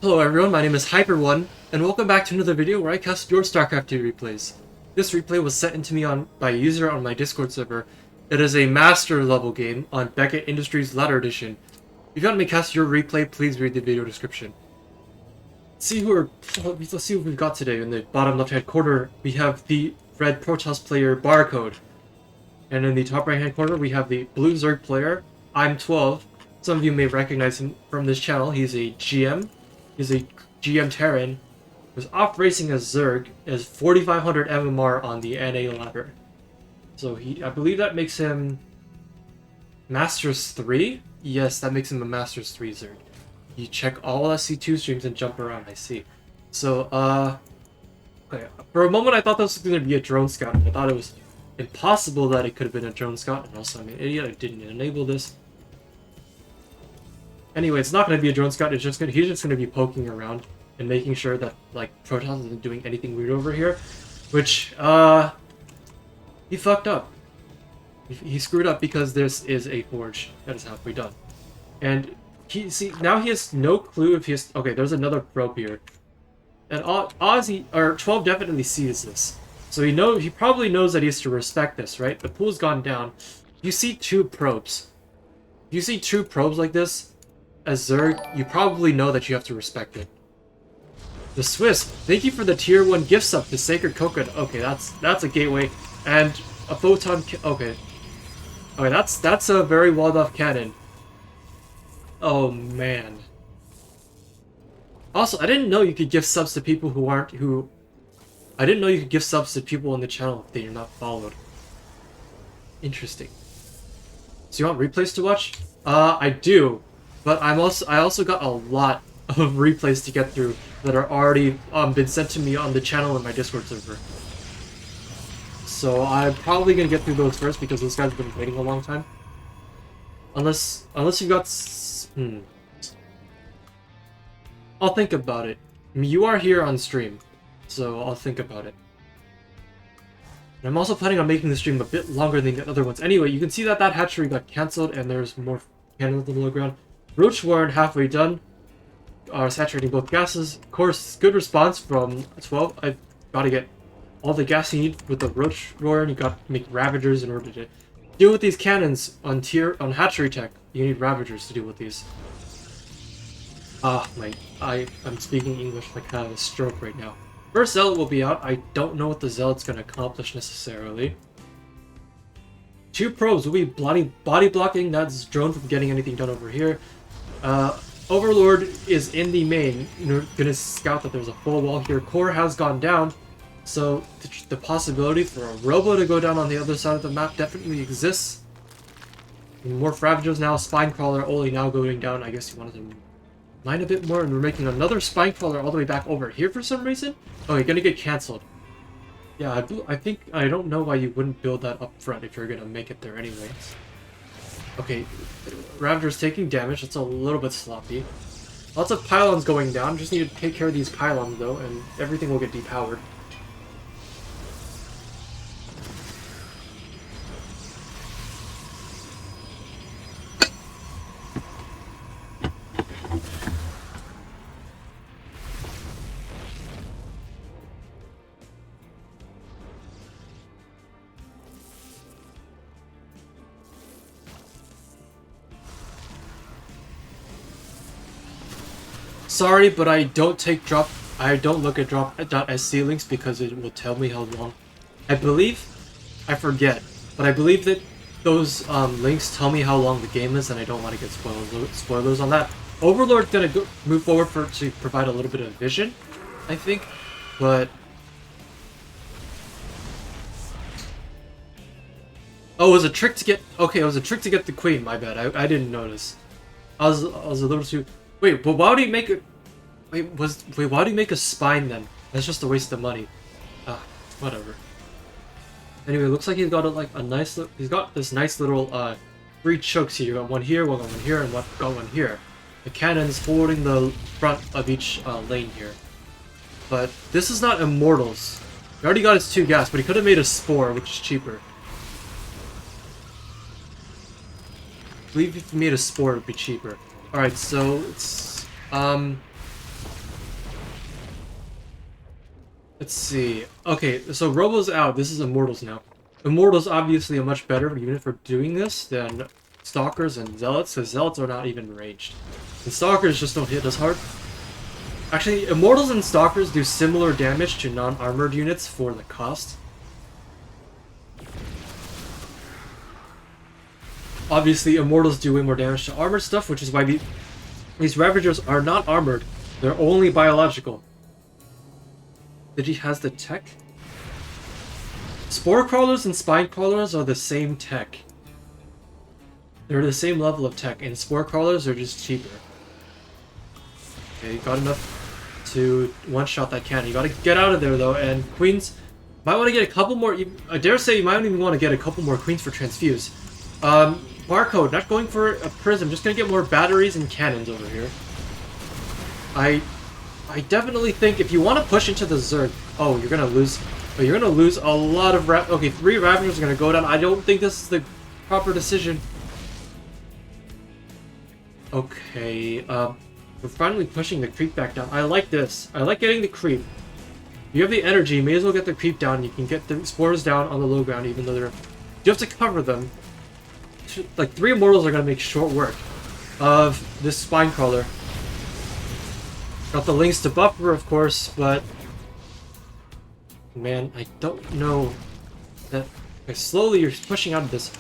Hello everyone, my name is Hyper1, and welcome back to another video where I cast your StarCraft 2 replays. This replay was sent into me by a user on my Discord server. It is a master level game on Beckett Industries Ladder Edition. If you want me to cast your replay, please read the video description. Let's see what we've got today. In the bottom left hand corner, we have the red Protoss player Barcode. And in the top right hand corner, we have the blue Zerg player, ImTwelve. Some of you may recognize him from this channel. He's a GM. He's a GM Terran who's off racing as Zerg as 4,500 MMR on the NA ladder. So I believe that makes him Masters 3? Yes, that makes him a Masters 3 Zerg. You check all SC2 streams and jump around, I see. So, okay. For a moment I thought this was going to be a drone scout. I thought it was impossible that it could have been a drone scout, and also I'm an idiot, I didn't enable this. Anyway, it's not going to be a drone scout, he's just going to be poking around and making sure that, like, Protoss isn't doing anything weird over here. Which, he fucked up. He screwed up because this is a forge that is halfway done. And, now he has no clue if he has... Okay, there's another probe here. And or 12 definitely sees this. So he probably knows that he has to respect this, right? The pool's gone down. You see two probes. If you see two probes like this, as Zerg, you probably know that you have to respect it. The Swiss, thank you for the tier 1 gift sub to Sacred Coconut. Okay, that's a gateway. And a photon okay. Okay, that's a very walled-off cannon. Oh man. Also, I didn't know you could give subs to people I didn't know you could give subs to people on the channel if they are not followed. Interesting. So you want replays to watch? I do. But I also got a lot of replays to get through that are already been sent to me on the channel and my Discord server. So I'm probably gonna get through those first because this guy's been waiting a long time. Unless you've got I'll think about it. I mean, you are here on stream, so I'll think about it. And I'm also planning on making the stream a bit longer than the other ones. Anyway, you can see that hatchery got cancelled and there's more cannons on the low ground. Roach Warren halfway done. Are saturating both gases. Of course, good response from 12. I've got to get all the gas you need with the Roach Warren. You got to make Ravagers in order to deal with these cannons on hatchery tech. You need Ravagers to deal with these. I'm speaking English like I have a stroke right now. First Zealot will be out. I don't know what the Zealot's going to accomplish necessarily. Two probes will be body blocking that drone from getting anything done over here. Overlord is in the main. You're gonna scout that there's a full wall here. Core has gone down, so the possibility for a robo to go down on the other side of the map definitely exists. And more Ravagers now. Spinecrawler only now going down. I guess you wanted to mine a bit more, and we're making another Spinecrawler all the way back over here for some reason. Oh, you're gonna get cancelled. Yeah, I don't know why you wouldn't build that up front if you're gonna make it there anyways. Okay, Ravager's taking damage. That's a little bit sloppy. Lots of pylons going down. Just need to take care of these pylons though, and everything will get depowered. Sorry, but I don't look at drop.sc links because it will tell me how long. I forget, but I believe that those links tell me how long the game is, and I don't want to get spoilers on that. Overlord's gonna move forward to provide a little bit of vision, I think, but oh, it was a trick to get. Okay, it was a trick to get the queen. My bad. I didn't notice. I was a little too. Wait, but why would he make a... why do you make a spine then? That's just a waste of money. Ah, whatever. Anyway, it looks like he's got he's got this nice little 3 chokes here. You got one here, one here, and one here. The cannon's holding the front of each lane here. But this is not Immortals. He already got his 2 gas, but he could have made a Spore, which is cheaper. I believe if you made a Spore, it would be cheaper. Alright, so it's Let's see. Okay, so Robo's out. This is Immortals now. Immortals obviously a much better unit for doing this than Stalkers and Zealots, because Zealots are not even ranged. And Stalkers just don't hit as hard. Actually, Immortals and Stalkers do similar damage to non-armored units for the cost. Obviously, Immortals do way more damage to armored stuff, which is why these Ravagers are not armored. They're only biological. Did he has the tech? Spore Crawlers and Spine Crawlers are the same tech. They're the same level of tech, and Spore Crawlers are just cheaper. Okay, got enough to one-shot that cannon. You gotta get out of there, though, and Queens might want to get a couple more... I dare say you might even want to get a couple more Queens for Transfuse. Barcode, not going for a Prism, just gonna get more batteries and cannons over here. I definitely think if you want to push into the Zerg... Oh, you're gonna lose... But you're gonna lose a lot of... Okay, 3 Ravagers are gonna go down. I don't think this is the proper decision. Okay, we're finally pushing the creep back down. I like this. I like getting the creep. If you have the energy, you may as well get the creep down. You can get the spores down on the low ground, even though they're... You have to cover them. Like, 3 Immortals are gonna make short work of this Spine Crawler. Got the links to buffer, of course, but... Man, I don't know that... Like, slowly you're pushing out of this.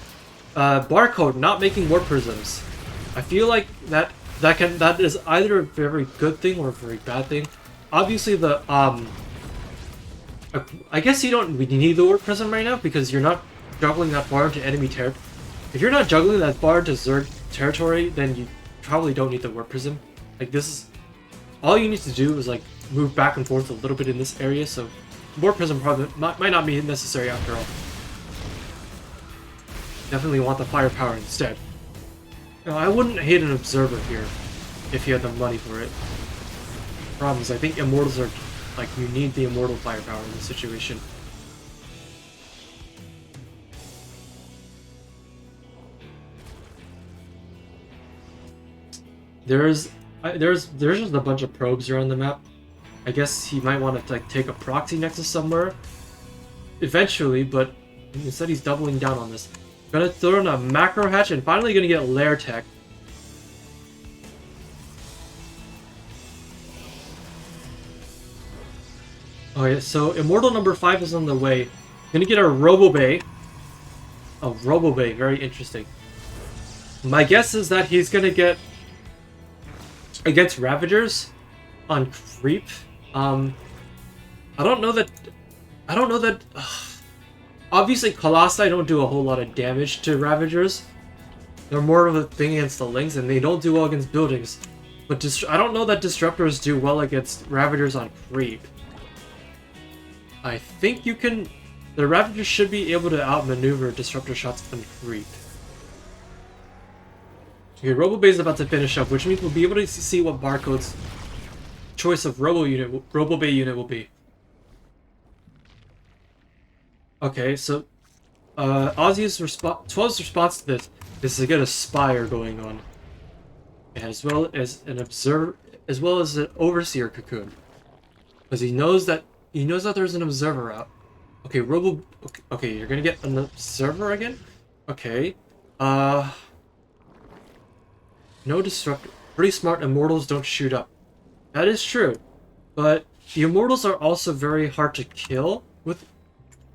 Barcode, not making Warp Prisms. I feel like that is either a very good thing or a very bad thing. Obviously, the I guess you don't need the Warp Prism right now because you're not juggling that far into enemy territory. If you're not juggling that far into Zerg territory, then you probably don't need the Warp Prism. Like, this is all you need to do is like move back and forth a little bit in this area. So Warp Prism probably might not be necessary after all. Definitely want the firepower instead. Now, I wouldn't hate an Observer here if you had the money for it. Problem is, I think Immortals are like, you need the Immortal firepower in this situation. There's just a bunch of probes around the map. I guess he might want to like take a proxy nexus somewhere eventually, but instead he's doubling down on this. Gonna throw in a macro hatch and finally gonna get lair tech. Okay, so Immortal number 5 is on the way. Gonna get a Robo Bay. A Robo Bay, very interesting. My guess is that he's gonna get against Ravagers on creep. I don't know that. Obviously, Colossi don't do a whole lot of damage to Ravagers. They're more of a thing against the Lings, and they don't do well against buildings. But I don't know that Disruptors do well against Ravagers on creep. I think you can... The Ravagers should be able to outmaneuver Disruptor shots on creep. Okay, Robo Bay is about to finish up, which means we'll be able to see what Barcode's choice of Robo Bay unit will be. Okay, so Ozzy's 12's response to this is to get a Spire going on, as well as an an Overseer Cocoon, because he knows that there's an Observer out. Okay, Okay, you're gonna get an Observer again. Okay, no Disruptor. Pretty smart. Immortals don't shoot up. That is true, but the Immortals are also very hard to kill with.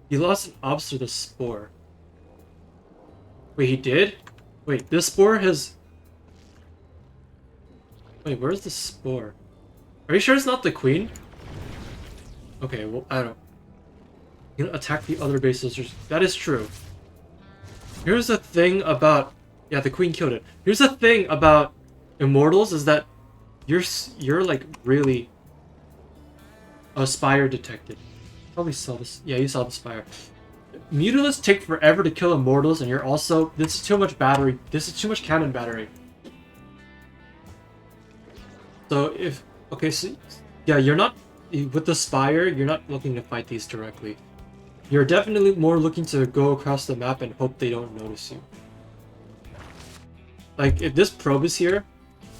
He lost an Obs to the Spore. Wait, he did? Wait, this Spore has... Wait, where's the Spore? Are you sure it's not the Queen? Okay, well, I don't... You know, attack the other bases. That is true. Here's the thing about... Yeah, the Queen killed it. Here's the thing about Immortals is that you're like really... A Spire detected. Probably saw this. Yeah, you saw the Spire. Mutalisks take forever to kill Immortals, and you're also... This is too much battery. This is too much cannon battery. So if... Okay, so... Yeah, you're not... With the Spire, you're not looking to fight these directly. You're definitely more looking to go across the map and hope they don't notice you. Like, if this probe is here,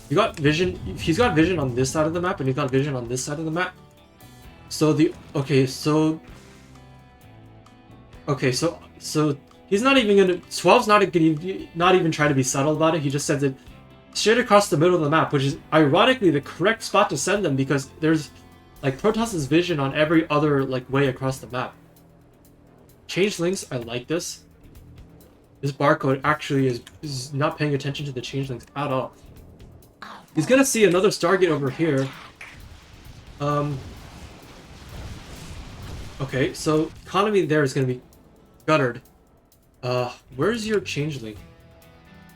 you got vision... He's got vision on this side of the map, and he's got vision on this side of the map. So the so he's not even gonna 12's not even trying to be subtle about it. He just sends it straight across the middle of the map, which is ironically the correct spot to send them because there's like Protoss's vision on every other like way across the map. Changelings, I like this. This barcode actually is not paying attention to the changelings at all. He's gonna see another Stargate over here. Okay, so economy there is gonna be guttered. Where's your changeling?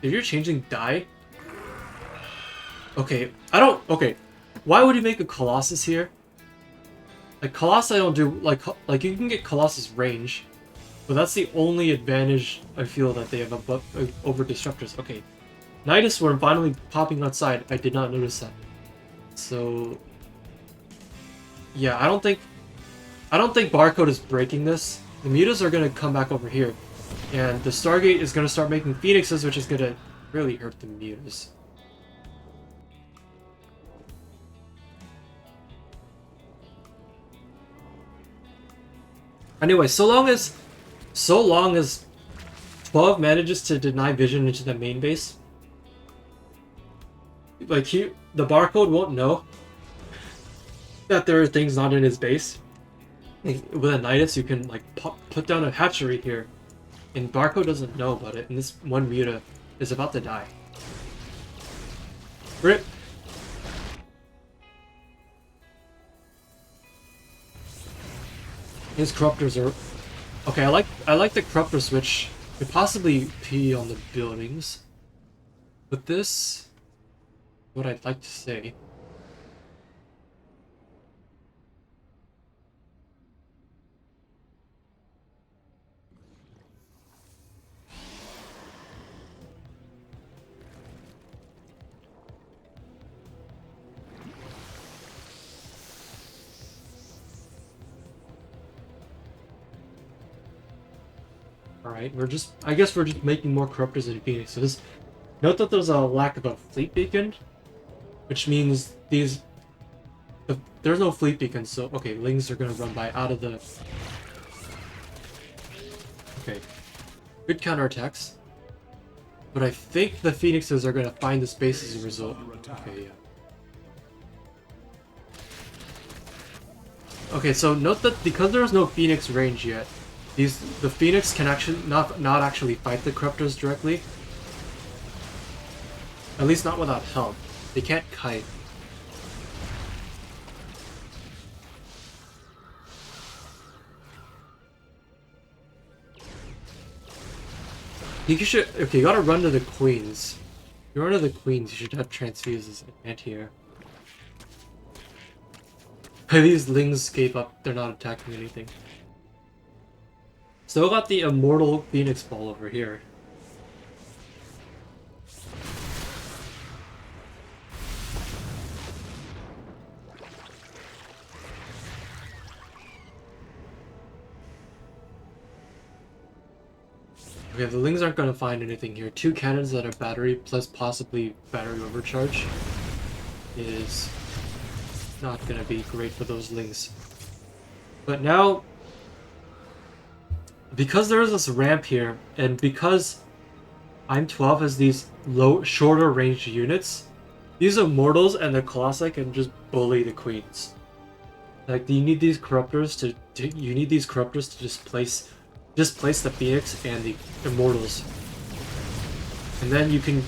Did your changeling die? Okay, okay. Why would you make a Colossus here? Like, Colossi don't do, like you can get Colossus range, but that's the only advantage I feel that they have over Disruptors. Okay, Nidus Worm finally popping outside. I did not notice that. So, yeah, I don't think Barcode is breaking this. The Mutas are gonna come back over here, and the Stargate is gonna start making Phoenixes, which is gonna really hurt the Mutas. Anyway, so long as 12 manages to deny vision into the main base, like the barcode won't know that there are things not in his base. Like, with a Nidus, you can like put down a hatchery here, and barcode doesn't know about it, and this one Muta is about to die. Rip. His corruptors are okay. I like the corruptor switch. Could possibly pee on the buildings, but this, what I'd like to say. Alright, I guess we're just making more corruptors in Phoenix. So note that there's a lack of a fleet beacon, which means there's no fleet beacon, so okay, Lings are gonna run by out of the. Okay, good counterattacks, but I think the Phoenixes are gonna find the space as a result. Okay, yeah. Okay, so note that because there's no Phoenix range yet, the Phoenix can actually not actually fight the corruptors directly. At least not without help. They can't kite. You gotta run to the queens. If you run to the queens, you should have transfuses and here. These Lings gave up, they're not attacking anything. Still got the immortal Phoenix Ball over here. Okay, the Lings aren't going to find anything here. 2 cannons that are battery plus possibly battery overcharge is not going to be great for those Lings. But now, because there is this ramp here, and because ImTwelve has these shorter range units, these Immortals and the Colossi can just bully the Queens. Like, you need these Corruptors to displace the Phoenix and the Immortals. And then you can,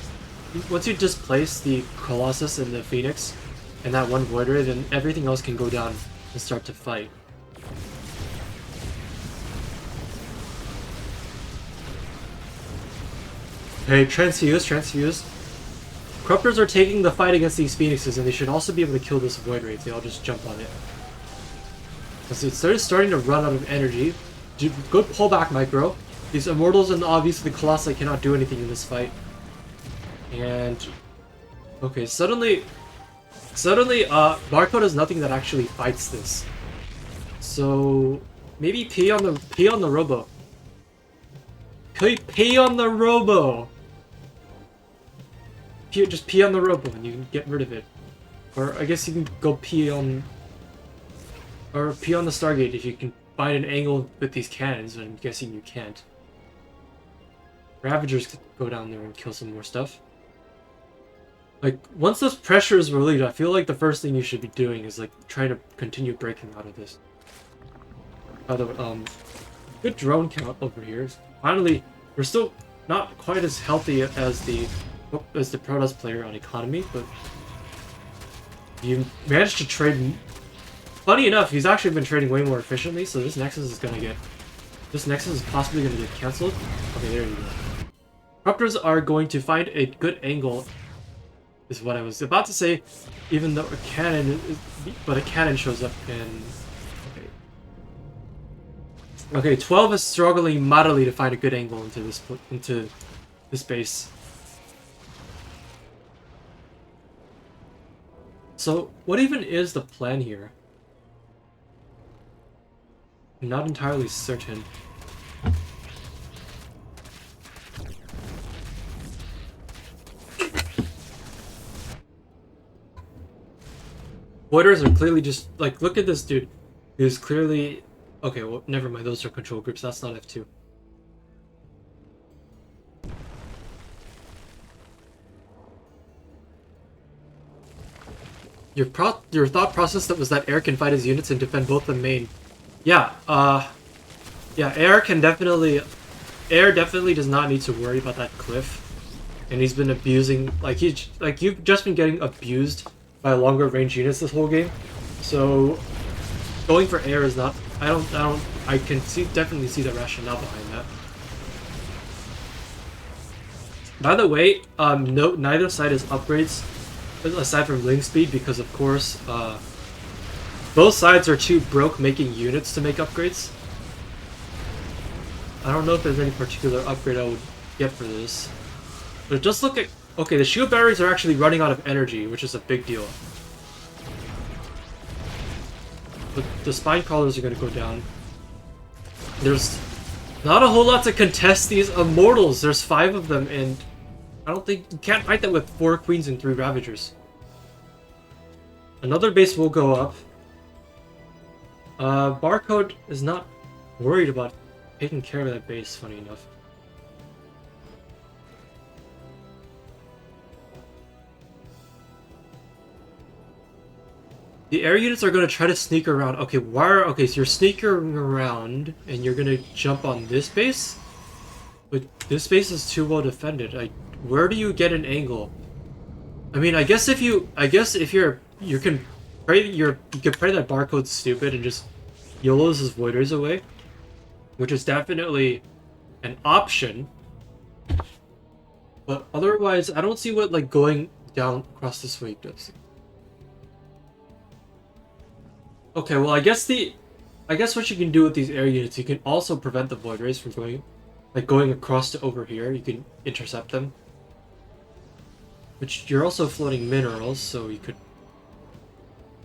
once you displace the Colossus and the Phoenix and that one Void Ray, then everything else can go down and start to fight. Hey, transfuse. Corruptors are taking the fight against these Phoenixes, and they should also be able to kill this Void Ray if they all just jump on it. Because it's starting to run out of energy. Good pullback, Micro. These Immortals and obviously the Colossi cannot do anything in this fight. And okay, suddenly, Barcode has nothing that actually fights this. So maybe pee on the Robo. Pee on the Robo. Just pee on the Robo and you can get rid of it. Or I guess you can go pee on. Or P on the Stargate if you can find an angle with these cannons, but I'm guessing you can't. Ravagers could go down there and kill some more stuff. Like, once this pressure is relieved, I feel like the first thing you should be doing is, like, trying to continue breaking out of this. By the way, good drone count over here. Finally, we're still not quite as healthy as the Protoss player on economy, but you managed to trade. Funny enough, he's actually been trading way more efficiently, so this Nexus is possibly gonna get cancelled. Okay, there you go. Corruptors are going to find a good angle, is what I was about to say, even though a cannon shows up and... Okay, 12 is struggling mightily to find a good angle into this base. So, what even is the plan here? I'm not entirely certain. Voiders are clearly just, like, look at this dude. He's clearly... Okay, well, never mind, those are control groups, that's not F2. Your thought process that was that Air can fight his units and defend both the main. Yeah, yeah, Air definitely does not need to worry about that cliff. And he's been abusing, you've just been getting abused by longer range units this whole game. So, going for Air is not, I can definitely see the rationale behind that. By the way, no, neither side is upgrades, aside from link speed, because of course, both sides are too broke making units to make upgrades. I don't know if there's any particular upgrade I would get for this. But just look at... Okay, the shield batteries are actually running out of energy, which is a big deal. But the spine crawlers are going to go down. There's not a whole lot to contest these immortals. There's 5 of them, and I don't think... You can't fight that with 4 queens and 3 ravagers. Another base will go up. Barcode is not worried about taking care of that base, funny enough. The air units are going to try to sneak around. Okay, okay, so you're sneaking around, and you're going to jump on this base? But this base is too well defended. Where do you get an angle? I mean, I guess if you can pray that Barcode's stupid and just YOLOs his Voiders away, which is definitely an option. But otherwise, I don't see what going down across this way does. Okay, well, I guess what you can do with these air units, you can also prevent the Void Rays from going across to over here. You can intercept them. Which you're also floating minerals, so you could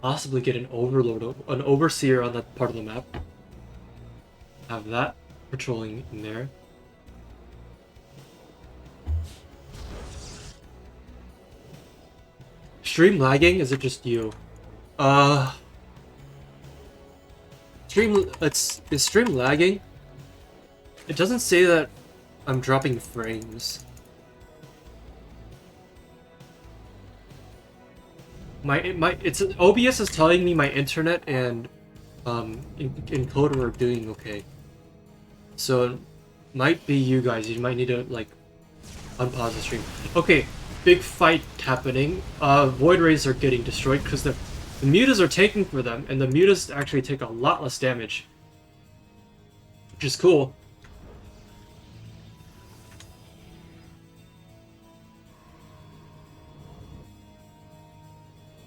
possibly get an overseer on that part of the map. Have that patrolling in there. Stream lagging? Is it just you? Is stream lagging? It doesn't say that I'm dropping frames. OBS is telling me my internet and encoder are doing okay. So it might be you guys. You might need to unpause the stream. Okay, big fight happening. Void Rays are getting destroyed because the mutas are taking for them, and the mutas actually take a lot less damage, which is cool.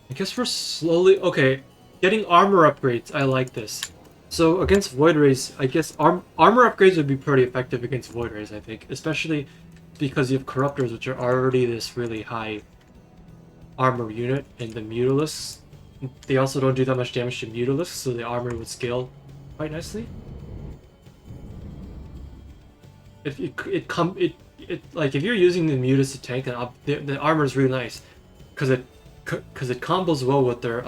I guess we're slowly... Okay, getting armor upgrades. I like this. So against Void Rays, I guess armor upgrades would be pretty effective against Void Rays, I think. Especially because you have Corruptors, which are already this really high armor unit, and the Mutalisks. They also don't do that much damage to Mutalisks, so the armor would scale quite nicely. If you're using the Mutas to tank, the armor is really nice because it combos well with their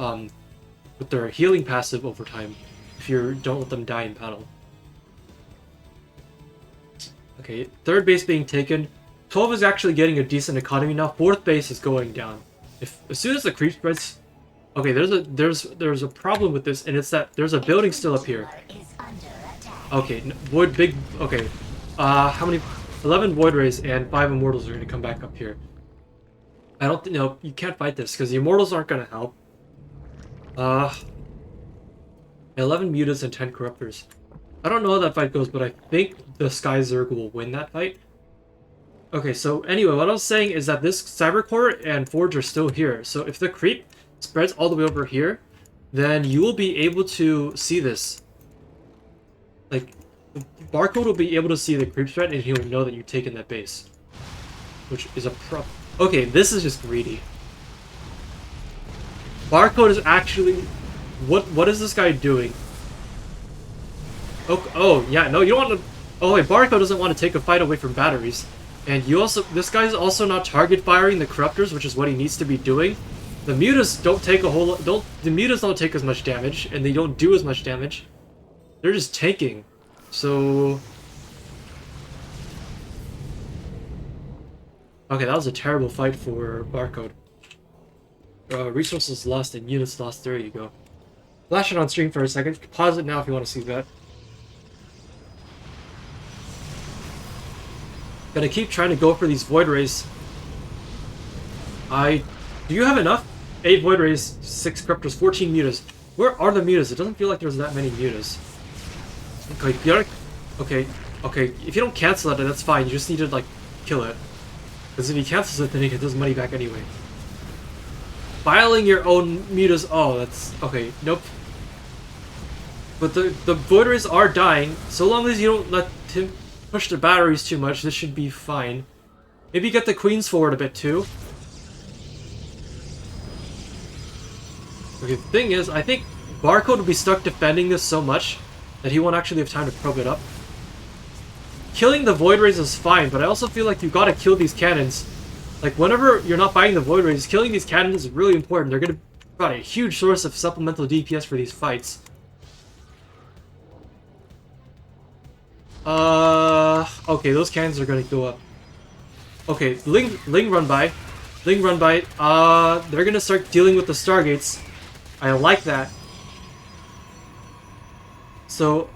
with their healing passive over time if you don't let them die in battle. Okay, third base being taken. 12 is actually getting a decent economy now. Fourth base is going down. As soon as the creep spreads, okay, there's a problem with this, and it's that there's a building still up here. Okay, void big. Okay, how many? 11 void rays and 5 immortals are going to come back up here. I don't think, no, you can't fight this because the immortals aren't going to help. 11 mutas and 10 corruptors. I don't know how that fight goes, but I think the Sky Zerg will win that fight. Okay, so anyway, what I was saying is that this Cybercore and Forge are still here. So if the creep spreads all the way over here, then you will be able to see this. Like, Barcode will be able to see the creep spread, and he will know that you've taken that base. Which is a Okay, this is just greedy. Barcode is actually... What is this guy doing? Oh, yeah, no, you don't want to... Oh, wait, Barcode doesn't want to take a fight away from batteries. And you also... This guy's also not target firing the corruptors, which is what he needs to be doing. The mutas don't take a whole lot... The mutas don't take as much damage, and they don't do as much damage. They're just tanking. So... Okay, that was a terrible fight for Barcode. Resources lost and units lost. There you go. Flash it on stream for a second. Pause it now if you want to see that. Gotta keep trying to go for these void rays. Do you have enough? 8 void rays, 6 corruptors, 14 mutas. Where are the mutas? It doesn't feel like there's that many mutas. Okay, okay. If you don't cancel it, that's fine. You just need to, like, kill it. Because if he cancels it, then he gets his money back anyway. Filing your own mutas. Oh, that's... Okay, nope. But the void rays are dying. So long as you don't let him push the batteries too much, this should be fine. Maybe get the queens forward a bit too. Okay, the thing is, I think Barcode will be stuck defending this so much that he won't actually have time to probe it up. Killing the void rays is fine, but I also feel like you gotta kill these cannons. Like, whenever you're not fighting the void rays, killing these cannons is really important. They're gonna provide a huge source of supplemental DPS for these fights. Okay, those cannons are gonna go up. Okay, Ling run by. Ling run by. They're gonna start dealing with the Stargates. I like that. So,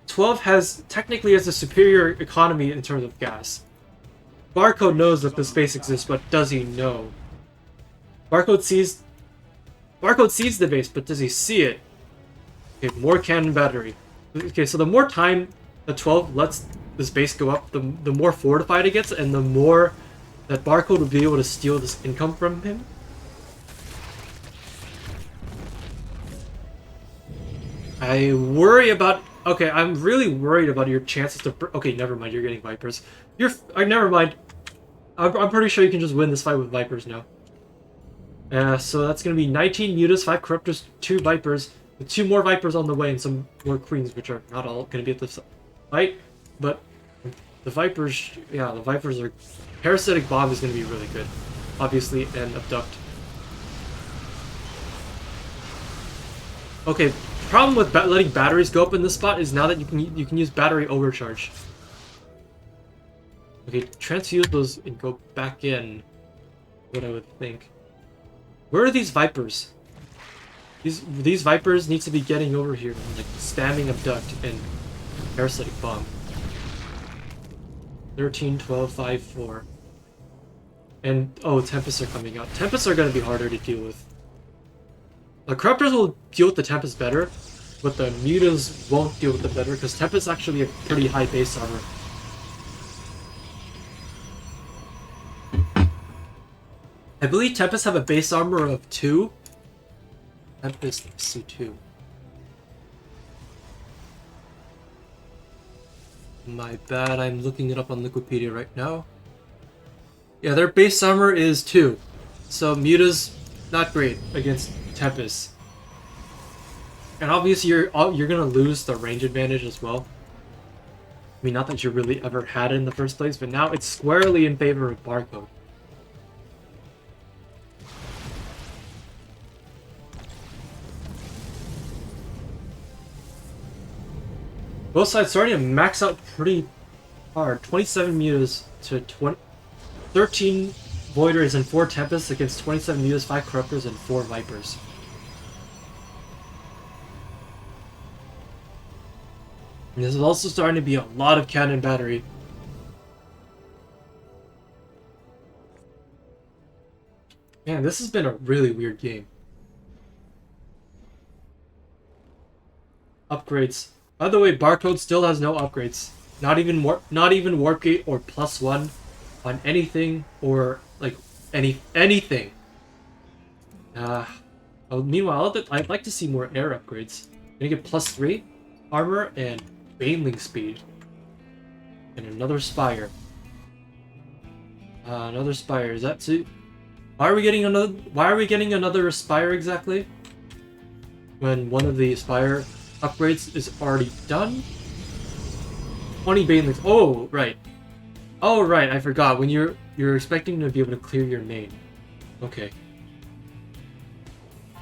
12 technically has a superior economy in terms of gas. Barcode knows that this base exists, but does he know? Barcode sees the base, but does he see it? Okay, more cannon battery. Okay, so the more time that 12 lets this base go up, the more fortified it gets, and the more that Barcode will be able to steal this income from him. I worry about... Okay, I'm really worried about your chances to... Okay, never mind, you're getting Vipers. Never mind. I'm pretty sure you can just win this fight with Vipers now. So that's going to be 19 mutas, 5 corruptors, 2 Vipers, with 2 more Vipers on the way, and some more Queens, which are not all going to be at this fight. But the Vipers... Yeah, the Vipers are... Parasitic Bomb is going to be really good. Obviously, and Abduct. Okay, the problem with letting batteries go up in this spot is now that you can use battery overcharge. Okay, transfuse those and go back in. What I would think. Where are these Vipers? These Vipers need to be getting over here, like spamming Abduct and Parasitic Bomb. 13, 12, 5, 4. And oh, Tempests are coming out. Tempests are going to be harder to deal with. The Corruptors will deal with the Tempest better, but the Mutas won't deal with it better, because Tempest actually have pretty high base armor. I believe Tempests have a base armor of 2. Tempest, let's see, 2. My bad, I'm looking it up on Liquipedia right now. Yeah, their base armor is 2. So Muta's not great against Tempest. And obviously you're gonna lose the range advantage as well. I mean, not that you really ever had it in the first place, but now it's squarely in favor of Barcode. Both sides starting to max out pretty hard. 27 mutas to 13 Voiders and 4 Tempests against 27 mutas, 5 Corruptors, and 4 Vipers. And this is also starting to be a lot of cannon battery. Man, this has been a really weird game. Upgrades. By the way, Barcode still has no upgrades. Not even Warp Gate or +1 on anything or like anything. Meanwhile, I'd like to see more air upgrades. Gonna get +3 armor and Baneling speed, and another Spire. Another Spire. Is that too? Why are we getting another Spire exactly? When one of the Spire upgrades is already done. 20 Banelings. Oh right. Oh right. I forgot. When you're expecting to be able to clear your main. Okay.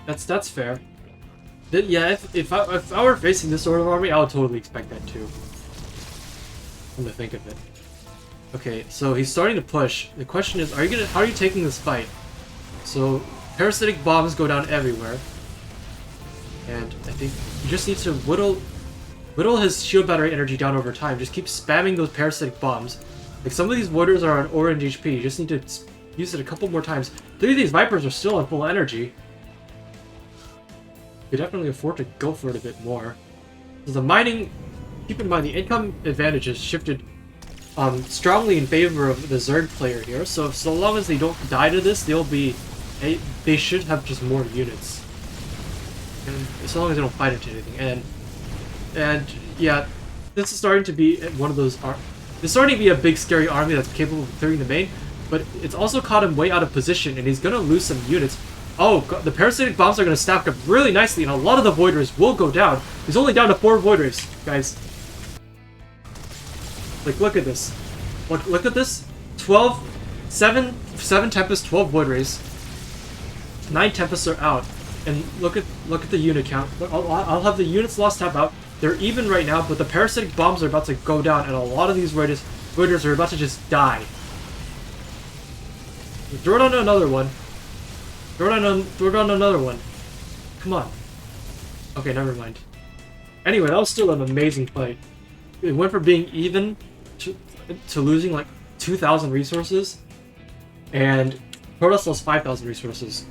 That's fair. Yeah, if I were facing this sort of army, I would totally expect that too. Come to think of it. Okay, so he's starting to push. The question is, how are you taking this fight? So parasitic bombs go down everywhere, and I think you just need to whittle his shield battery energy down over time. Just keep spamming those parasitic bombs. Like some of these Voiders are on orange HP. You just need to use it a couple more times. 3 of these Vipers are still on full energy. You definitely afford to go for it a bit more. So the mining, keep in mind the income advantage has shifted strongly in favor of the Zerg player here. So long as they don't die to this, they should have just more units. And so long as they don't fight into anything. And yeah, this is starting to be one of those. It's starting to be a big scary army that's capable of clearing the main, but it's also caught him way out of position, and he's gonna lose some units. Oh, God, the parasitic bombs are going to stack up really nicely, and a lot of the Voiders will go down. He's only down to 4 Voiders, guys. Like, look at this. Look at this. 7 Tempests, 12 Voiders. 9 Tempests are out. And look at the unit count. I'll have the units lost tab out. They're even right now, but the parasitic bombs are about to go down, and a lot of these Voiders are about to just die. Throw it on another one. Throw it on another one. Come on. Okay, never mind. Anyway, that was still an amazing fight. It went from being even to losing like 2,000 resources, and Protoss lost 5,000 resources.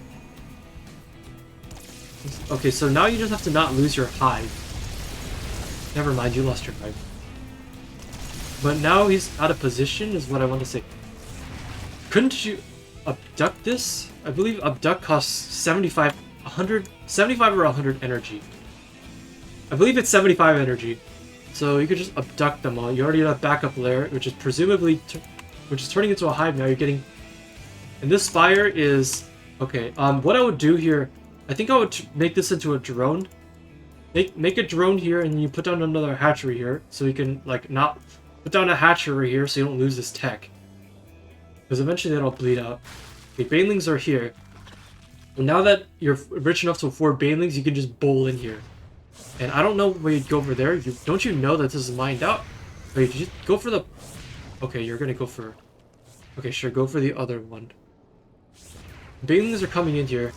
Okay, so now you just have to not lose your hive. Never mind, you lost your hive. But now he's out of position, is what I want to say. Couldn't you abduct this? I believe abduct costs 75 or 100 energy. I believe it's 75 energy. So you could just abduct them all. You already have a backup layer, which is presumably which is turning into a hive now. You're getting, and this Spire is okay. What I would do here, I think I would make this into a drone. Make a drone here, and you put down another hatchery here, so you can like not put down a hatchery here, so you don't lose this tech. Because eventually that'll bleed out. Okay, Banelings are here. And now that you're rich enough to afford Banelings, you can just bowl in here. And I don't know where you'd go over there. Don't you know that this is mined out? Wait, you go for the... Okay, you're gonna go for... Okay, sure, go for the other one. Banelings are coming in here.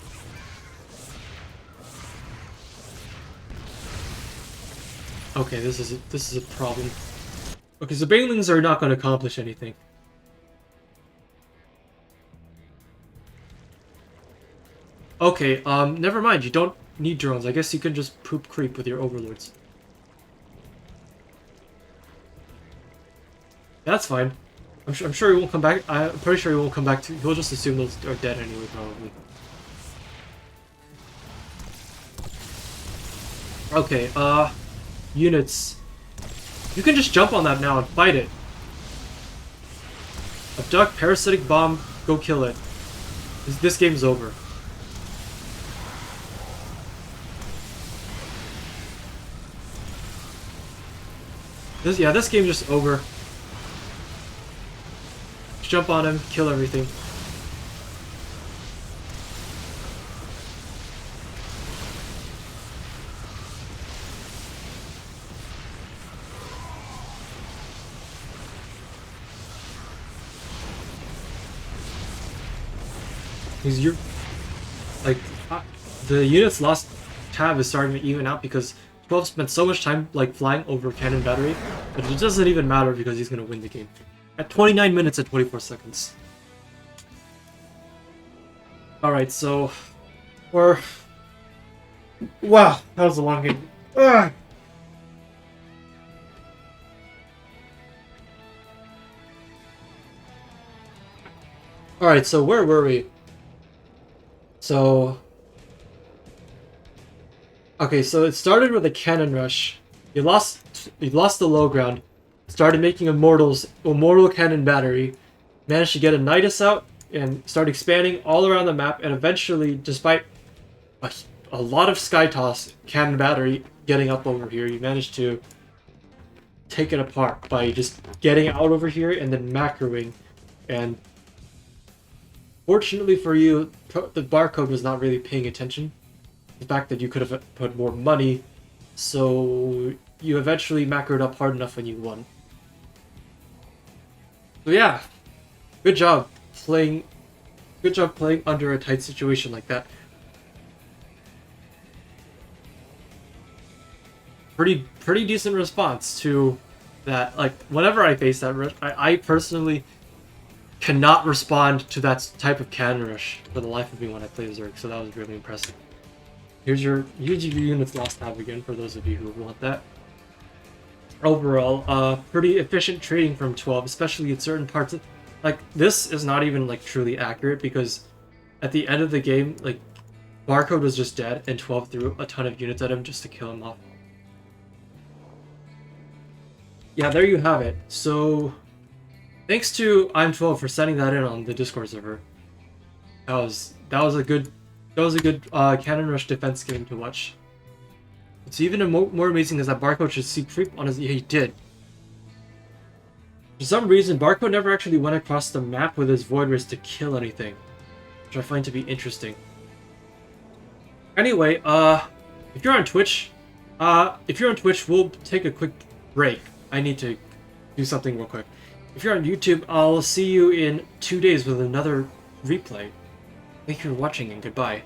Okay, this is a problem. Okay, so Banelings are not gonna accomplish anything. Okay, never mind. You don't need drones. I guess you can just poop creep with your overlords. That's fine. I'm sure he won't come back. I'm pretty sure he won't come back. He'll just assume those are dead anyway, probably. Okay, units. You can just jump on that now and fight it. Abduct, parasitic bomb, go kill it. This game's over. This game's just over. Just jump on him, kill everything. Because you're like the units lost tab is starting to even out because 12 spent so much time like flying over cannon battery, but it doesn't even matter because he's gonna win the game at 29 minutes and 24 seconds. All right, so wow, that was a long game. Ugh. All right, so where were we? So, okay, so it started with a cannon rush. You lost the low ground. Started making immortal cannon battery. Managed to get a Nidus out and start expanding all around the map. And eventually, despite a lot of sky toss cannon battery getting up over here, you managed to take it apart by just getting out over here and then macroing. And fortunately for you, the barcode was not really paying attention. The fact that you could have put more money, so you eventually macroed up hard enough when you won. So yeah, good job playing under a tight situation like that. Pretty decent response to that. Like whenever I face that rush, I personally cannot respond to that type of cannon rush for the life of me when I play Zerg, so that was really impressive. Here's your units lost tab again for those of you who want that. Overall, pretty efficient trading from 12, especially in certain parts of, like, this is not even like truly accurate because at the end of the game, like, barcode was just dead and 12 threw a ton of units at him just to kill him off. Yeah, there you have it. So thanks to ImTwelve for sending that in on the Discord server. That was a good cannon rush defense game to watch. What's even more amazing is that barcode should see creep on his. Yeah, he did. For some reason, barcode never actually went across the map with his void race to kill anything, which I find to be interesting. Anyway, if you're on Twitch, we'll take a quick break. I need to do something real quick. If you're on YouTube, I'll see you in 2 days with another replay. Thank you for watching and goodbye.